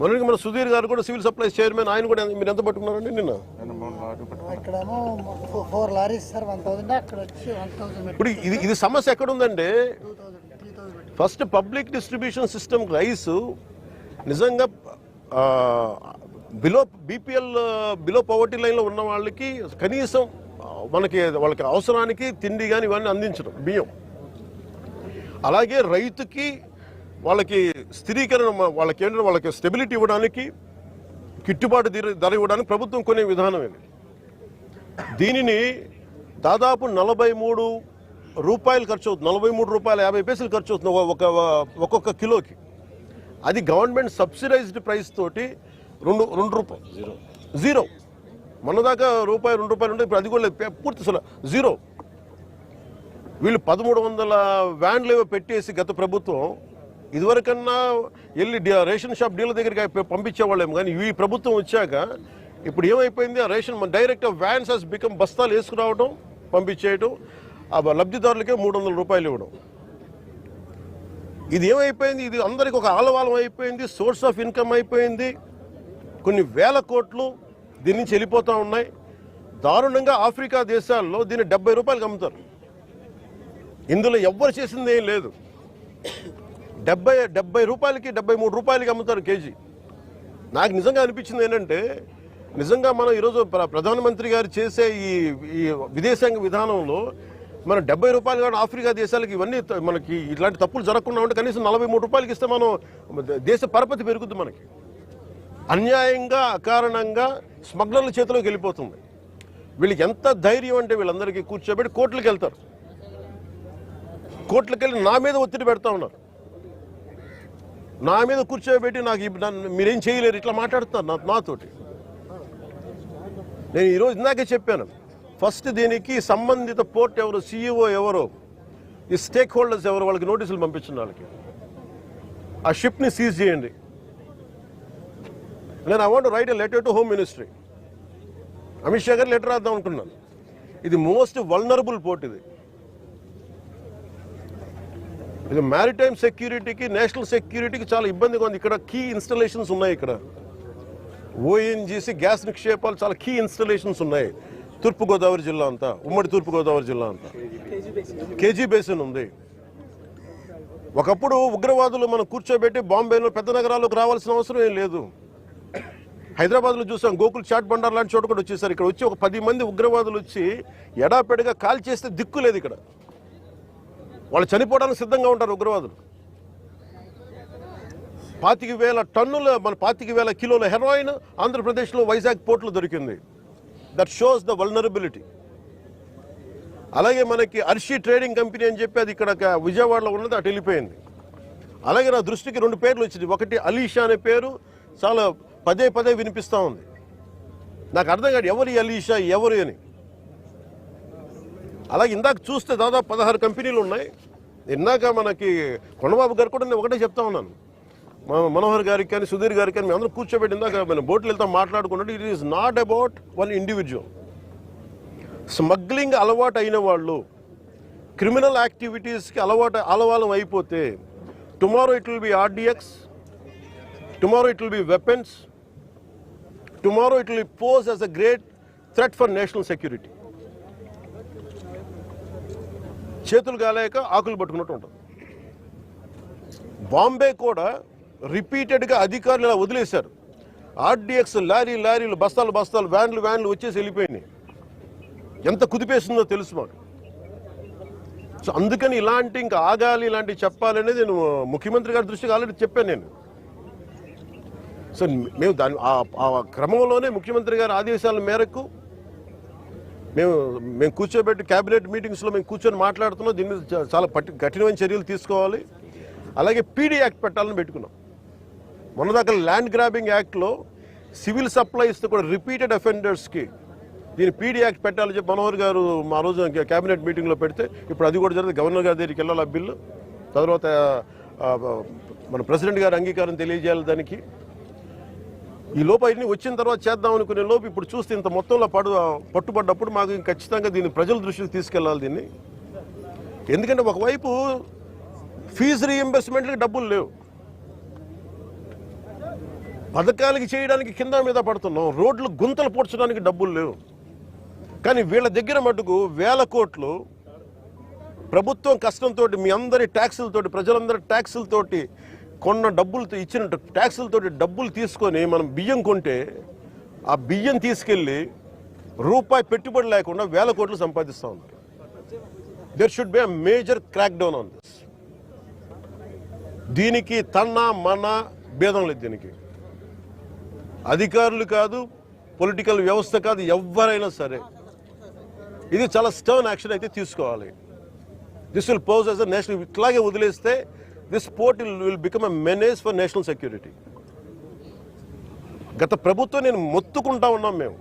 మనకి మన సుధీర్ గారు కూడా సివిల్ సప్లైస్ చైర్మన్, ఆయన కూడా మీరు ఎంత పట్టుకున్నారండి నిన్న? ఇక్కడేమో 4 లారీస్ సార్ 1000, అక్కడ వచ్చి 1000. ఇప్పుడు ఇది సమస్య ఎక్కడ ఉందంటే, 3000 first public distribution system rice నిజంగా బిలో పవర్టీ లైన్లో ఉన్న వాళ్ళకి కనీసం వాళ్ళకి అవసరానికి తిండి కానీ ఇవన్నీ అందించడం, బియ్యం. అలాగే రైతుకి వాళ్ళకి స్థిరీకరణ, వాళ్ళకి స్టెబిలిటీ ఇవ్వడానికి, గిట్టుబాటు ధర ఇవ్వడానికి ప్రభుత్వం కొనే విధానం ఇది. దీనిని దాదాపు 43 రూపాయలు ఖర్చు అవుతుంది, 43 రూపాయల 50 పైసలు ఖర్చు అవుతుంది ఒక్కొక్క కిలోకి. అది గవర్నమెంట్ సబ్సిడైజ్డ్ ప్రైస్ తోటి 2 రూపాయలు జీరో. మొన్నదాకా రూపాయి 2 రూపాయలు ఉంటే ఇప్పుడు అది కూడా లేదు, పూర్తి అసలు జీరో. వీళ్ళు 1300 వ్యాన్లు ఏవో పెట్టేసి గత ప్రభుత్వం, ఇదివరకన్నా వెళ్ళి రేషన్ షాప్ డీలర్ దగ్గరికి పంపించేవాళ్ళేమో, కానీ ఈ ప్రభుత్వం వచ్చాక ఇప్పుడు ఏమైపోయింది, ఆ ration direct vans has become బస్తాలు వేసుకురావడం, పంపించేయడం, ఆ లబ్ధిదారులకే 300 రూపాయలు ఇవ్వడం. ఇది ఏమైపోయింది, ఇది అందరికి ఒక ఆలవాలం అయిపోయింది, సోర్స్ ఆఫ్ ఇన్కమ్ అయిపోయింది. కొన్ని వేల కోట్లు దీని నుంచి వెళ్ళిపోతూ ఉన్నాయి. దారుణంగా ఆఫ్రికా దేశాల్లో దీన్ని 70 రూపాయలకి అమ్ముతారు. ఇందులో ఎవ్వరు చేసింది ఏం లేదు. 70 రూపాయలకి 73 రూపాయలకి అమ్ముతారు కేజీ. నాకు నిజంగా అనిపించింది ఏంటంటే, నిజంగా మనం ఈరోజు ప్రధానమంత్రి గారు చేసే ఈ విదేశాంగ విధానంలో మనం 70 రూపాయలు కానీ ఆఫ్రికా దేశాలకి ఇవన్నీ మనకి ఇట్లాంటి తప్పులు జరగకుండా ఉంటే కనీసం 43 రూపాయలకి ఇస్తే మనం దేశ పరపతి పెరుగుద్ది. మనకి అన్యాయంగా అకారణంగా స్మగ్లర్ల చేతిలోకి వెళ్ళిపోతుంది. వీళ్ళకి ఎంత ధైర్యం అంటే, వీళ్ళందరికీ కూర్చోబెట్టి కోర్టులకు వెళ్తారు. కోర్టులకు వెళ్ళి నా మీద ఒత్తిడి పెడతా ఉన్నారు, నా మీద కూర్చోబెట్టి మీరేం చేయలేరు ఇట్లా మాట్లాడుతున్నారు నాతోటి. నేను ఈరోజు ఇందాకే చెప్పాను, ఫస్ట్ దీనికి సంబంధిత పోర్ట్ ఎవరు, సిఇఓ ఎవరో, ఈ స్టేక్ హోల్డర్స్ ఎవరు, వాళ్ళకి నోటీసులు పంపించండి. వాళ్ళకి ఆ షిప్ని సీజ్ చేయండి. నేను I want to right a letter to home ministry. Amit Shah గారు లెటర్ రాద్దాం అనుకున్నాను. ఇది మోస్ట్ వల్నరబుల్ పోర్ట్. ఇది మ్యారిటైమ్ సెక్యూరిటీకి, నేషనల్ సెక్యూరిటీకి చాలా ఇబ్బందిగా ఉంది. ఇక్కడ కీ ఇన్స్టలేషన్స్ ఉన్నాయి. ఇక్కడ ఓఎన్జీసీ గ్యాస్ నిక్షేపాలు చాలా కీ ఇన్స్టలేషన్స్ ఉన్నాయి. తూర్పుగోదావరి జిల్లా అంతా, ఉమ్మడి తూర్పుగోదావరి జిల్లా అంతా కేజీ బేసిన్ ఉంది. ఒకప్పుడు ఉగ్రవాదులు మనం కూర్చోబెట్టి బాంబేలో పెద్ద నగరాల్లోకి రావాల్సిన అవసరం ఏం లేదు. హైదరాబాద్లో చూసాం, గోకుల్ చాట్ బండార్ లాంటి చోట కూడా వచ్చేసారు. ఇక్కడ వచ్చి ఒక 10 మంది ఉగ్రవాదులు వచ్చి ఎడాపెడగా కాల్ చేస్తే దిక్కు లేదు. ఇక్కడ వాళ్ళు చనిపోవడానికి సిద్ధంగా ఉంటారు ఉగ్రవాదులు. 25,000 టన్నుల 25,000 కిలోల హెరాయిన్ ఆంధ్రప్రదేశ్లో వైజాగ్ పోర్టులో దొరికింది. That shows the vulnerability. అలాగే మనకి అర్షి ట్రేడింగ్ కంపెనీ అని చెప్పి అది ఇక్కడ విజయవాడలో ఉన్నది, అటు వెళ్ళిపోయింది. అలాగే నా దృష్టికి 2 పేర్లు వచ్చింది. ఒకటి అలీషా అనే పేరు చాలా పదే వినిపిస్తూ ఉంది. నాకు అర్థం కాదు ఎవరు అలీషా, ఎవరు అని. అలాగే ఇందాక చూస్తే దాదాపు 16 కంపెనీలు ఉన్నాయి. ఇందాక మనకి కొండబాబు గారు కూడా నేను ఒకటే చెప్తా ఉన్నాను, మనోహర్ గారికి కానీ సుధీర్ గారికి కానీ మేము అందరూ కూర్చోబెట్టి ఇందాక మనం బోట్లు వెళ్తాం మాట్లాడుకున్నట్టు, it is not about one individual. Smuggling అలవాటు అయిన వాళ్ళు, క్రిమినల్ యాక్టివిటీస్కి అలవాలం అయిపోతే, tomorrow it will be RDX, tomorrow it will be weapons, tomorrow it will pose as a great threat for national security. చేతులు గాలేక ఆకులు పట్టుకున్నట్టు ఉంటుంది. బాంబే కూడా రిపీటెడ్గా అధికారులు ఇలా వదిలేశారు. ఆర్డిఎక్స్ లారీలు బస్తాలు వ్యాన్లు వచ్చేసి వెళ్ళిపోయినాయి. ఎంత కుదిపేస్తుందో తెలుసు మాకు. సో అందుకని ఇంకా ఆగాలి, ఇలాంటివి చెప్పాలనేది నేను ముఖ్యమంత్రి గారి దృష్టికి ఆల్రెడీ చెప్పాను నేను. సో మేము ఆ క్రమంలోనే ముఖ్యమంత్రి గారి ఆదేశాల మేరకు మేము కూర్చోబెట్టి క్యాబినెట్ మీటింగ్స్లో మేము కూర్చొని మాట్లాడుతున్నాం. దీని మీద చాలా కఠినమైన చర్యలు తీసుకోవాలి. అలాగే పీడీ యాక్ట్ పెట్టాలని పెట్టుకున్నాం. మొన్నదాకా ల్యాండ్ గ్రాబింగ్ యాక్ట్లో సివిల్ సప్లైస్తో కూడా రిపీటెడ్ అఫెండర్స్కి దీని పీడీ యాక్ట్ పెట్టాలని చెప్పి మనోహర్ గారు ఆ రోజు క్యాబినెట్ మీటింగ్లో పెడితే, ఇప్పుడు అది కూడా జరిగింది. గవర్నర్ గారి దగ్గరికి వెళ్ళాలి ఆ బిల్లు. తర్వాత మన ప్రెసిడెంట్ గారు అంగీకారం తెలియజేయాలి దానికి. ఈ లోపు అన్ని వచ్చిన తర్వాత చేద్దాం అనుకునే లోపు ఇప్పుడు చూస్తే ఇంత మొత్తంలో పట్టుబడ్డప్పుడు మాకు ఖచ్చితంగా దీన్ని ప్రజల దృష్టికి తీసుకెళ్లాలి దీన్ని. ఎందుకంటే ఒకవైపు ఫీజు రీఎంబర్స్మెంట్కి డబ్బులు లేవు, పథకాలకి చేయడానికి కింద మీద పడుతున్నాం, రోడ్లు గుంతలు పూడ్చడానికి డబ్బులు లేవు. కానీ వీళ్ళ దగ్గర మటుకు వేల కోట్లు ప్రభుత్వం కష్టంతో మీ అందరి ట్యాక్సులతోటి, ప్రజలందరి ట్యాక్సులతోటి కొన్న డబ్బులు ఇచ్చిన ట్యాక్సులతోటి డబ్బులు తీసుకొని మనం బియ్యం కొంటే ఆ బియ్యం తీసుకెళ్ళి రూపాయి పెట్టుబడి లేకుండా వేల కోట్లు సంపాదిస్తూ ఉన్నారు. There should be a major crackdown on this. దీనికి తన మన భేదం లేదు. దీనికి అధికారులు కాదు, పొలిటికల్ వ్యవస్థ కాదు, ఎవరైనా సరే ఇది చాలా స్టర్న్ యాక్షన్ అయితే తీసుకోవాలి. This will pose as a national. ఇట్లాగే వదిలేస్తే this port will become a menace for national security. గత ప్రభుత్వం నేను మొత్తుకుంటా ఉన్నాం, మేము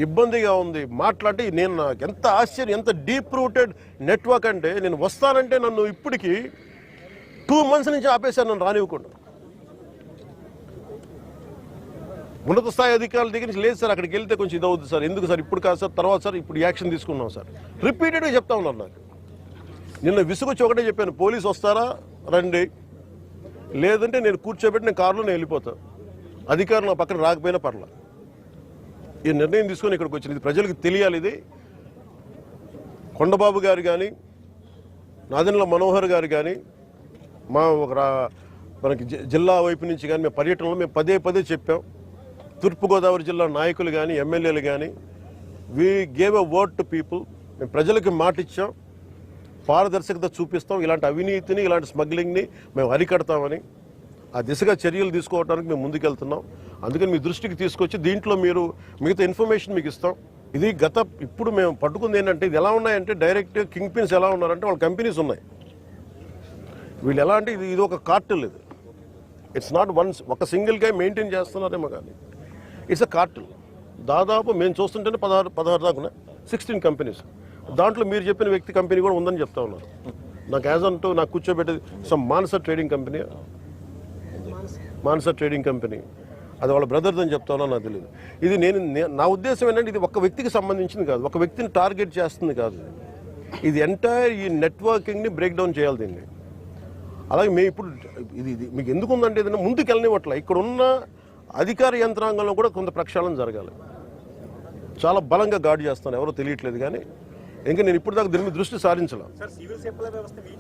ఇబ్బందిగా ఉంది మాట్లాడి. నేను నాకు ఎంత ఆశ్చర్యం, ఎంత డీప్ రూటెడ్ నెట్వర్క్ అంటే, నేను వస్తానంటే నన్ను ఇప్పటికీ 2 months నుంచి ఆపేశాను, నన్ను రానివ్వకుండా. ఉన్నత స్థాయి అధికారుల దగ్గర నుంచి లేదు సార్, అక్కడికి వెళ్తే కొంచెం ఇది అవుతుంది సార్, ఎందుకు సార్ ఇప్పుడు కాదు సార్, తర్వాత సార్, ఇప్పుడు యాక్షన్ తీసుకున్నాం సార్, రిపీటెడ్గా చెప్తా ఉన్నారు. నాకు నిన్న విసుగొచ్చి ఒకటే చెప్పాను, పోలీసు వస్తారా రండి, లేదంటే నేను కూర్చోబెట్టి నేను కారులో నేను వెళ్ళిపోతాను, అధికారులు నా పక్కన రాకపోయినా పర్లా. ఈ నిర్ణయం తీసుకొని ఇక్కడికి వచ్చింది. ఇది ప్రజలకు తెలియాలి. ఇది కొండబాబు గారు కానీ, నాదెండ్ల మనోహర్ గారు కానీ, మా మనకి జిల్లా వైపు నుంచి కానీ మేము పర్యటనలో మేము పదే చెప్పాం. తూర్పుగోదావరి జిల్లా నాయకులు కానీ, ఎమ్మెల్యేలు కానీ, we gave a word to people. మేము ప్రజలకు మాట ఇచ్చాం, పారదర్శకత చూపిస్తాం, ఇలాంటి అవినీతిని, ఇలాంటి స్మగ్లింగ్ని మేము అరికడతామని. ఆ దిశగా చర్యలు తీసుకోవడానికి మేము ముందుకెళ్తున్నాం. అందుకని మీ దృష్టికి తీసుకొచ్చి దీంట్లో మీరు మిగతా ఇన్ఫర్మేషన్ మీకు ఇస్తాం. ఇది ఇప్పుడు మేము పట్టుకుంది ఏంటంటే, ఇది ఎలా ఉన్నాయంటే డైరెక్ట్ కింగ్ పిన్స్ ఎలా ఉన్నారంటే వాళ్ళ కంపెనీస్ ఉన్నాయి. వీళ్ళు ఎలా అంటే ఇది ఒక కార్టెల్. ఇది ఇట్స్ నాట్ ఒక సింగిల్గా మెయింటైన్ చేస్తున్నారేమో కానీ ఇట్స్ అ కార్టెల్. దాదాపు మేము చూస్తుంటేనే 16 దాకా 16 కంపెనీస్. దాంట్లో మీరు చెప్పిన వ్యక్తి కంపెనీ కూడా ఉందని చెప్తా ఉన్నారు. నాకు యాజ్ అంటూ నాకు కూర్చోబెట్టేది మానస ట్రేడింగ్ కంపెనీ, అది వాళ్ళ బ్రదర్ది అని చెప్తా ఉన్నా, నాకు తెలియదు. ఇది నా ఉద్దేశం ఏంటంటే, ఇది ఒక వ్యక్తికి సంబంధించింది కాదు, ఒక వ్యక్తిని టార్గెట్ చేస్తుంది కాదు. ఇది ఎంటైర్ ఈ నెట్వర్కింగ్ని బ్రేక్ డౌన్ చేయాలి దీన్ని. అలాగే మేము ఇప్పుడు ఇది మీకు ఎందుకు ఉందంటే, ఏదైనా ముందుకు వెళ్ళనివ్వట్ల. ఇక్కడ ఉన్న అధికార యంత్రాంగంలో కూడా కొంత ప్రక్షాళన జరగాలి. చాలా బలంగా గార్డు చేస్తాను, ఎవరో తెలియట్లేదు. కానీ ఇంకా నేను ఇప్పుడు దాకా దీని మీద దృష్టి సారించాలి.